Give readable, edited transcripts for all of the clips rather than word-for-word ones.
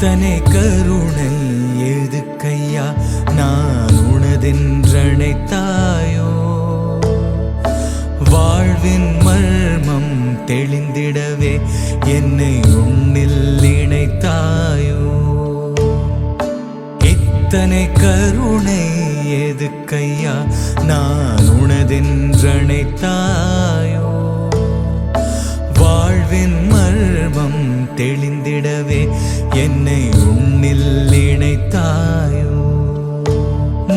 இத்தனை கருணை எதுக்கையா நான் உனதென்றணைத்தாயோ வாழ்வின் மர்மம் தெளிந்திடவே என்னை உன்னில் இணைத்தாயோ இத்தனை கருணை எதுக்கையா நான் உனதென்றணைத்தாயோ வாழ்வின் மர்மம் தெளிந்திடவே என்னை உன்னில் இணைத்தாயோ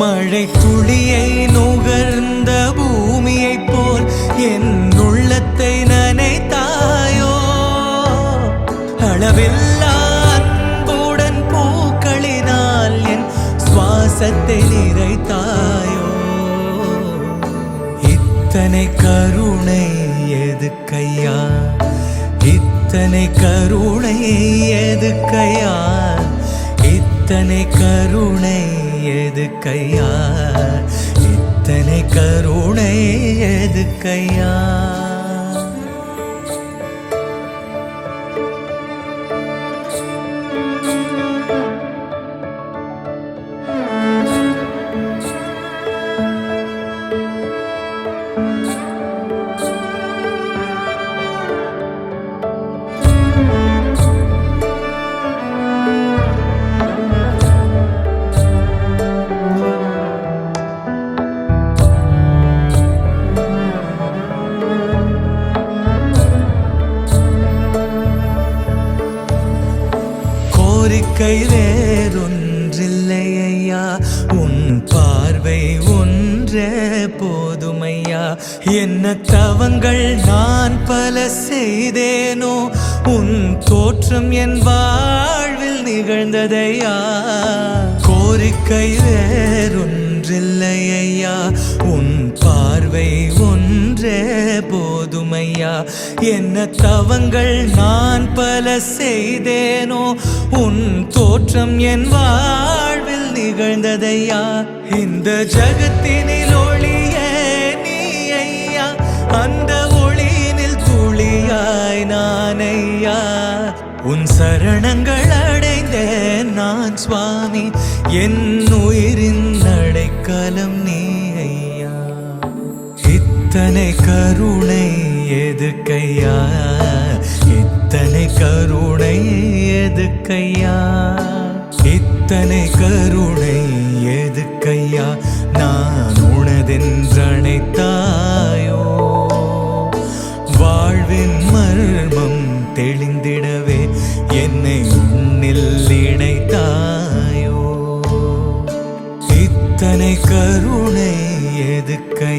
மழை துளியை நுகர்ந்த பூமியைப் போல் என் உள்ளத்தை நனைத்தாயோ அளவில்லா அன்புடன் பூக்களினால் என் சுவாசத்தை நிறைத்தாயோ இத்தனை கருணை எதுக்கையா இத்தனை கருணை எதுக்கையா இத்தனை கருணை எதுக்கையா இத்தனை கருணை எதுக்கையா கோரிக்கை வேறொன்றில்லை ஐயா உன் பார்வை ஒன்றே போதுமையா என்ன தவங்கள் நான் பல செய்தேனோ உன் தோற்றம் என் வாழ்வில் நிகழ்ந்ததையா கோரிக்கை வேறொன்றில்லை ஐயா உன் பார்வை ஒன்றே போதுமையா என்ன தவங்கள் நான் பல செய்தேனோ உன் தோற்றம் என் வாழ்வில் நிகழ்ந்ததையா இந்த ஜகத்தினில் ஒளியே நீ ஐயா அந்த ஒளியினில் துளியாய் நான் ஐயா உன் சரணங்கள் அடைந்தேன் நான் சுவாமி என் உயிரின் அடைக்கலம் நீ ஐயா இத்தனை கருணை எதுக்கையா இத்தனை கருணை எதுக்கையா இத்தனை கருணை எதுக்கையா நான் உனதென்றணைத்தாயோ வாழ்வின் மர்மம் தெளிந்திடவே என்னை உன்னில் இணைத்தாயோ இத்தனை கருணை எதுக்கை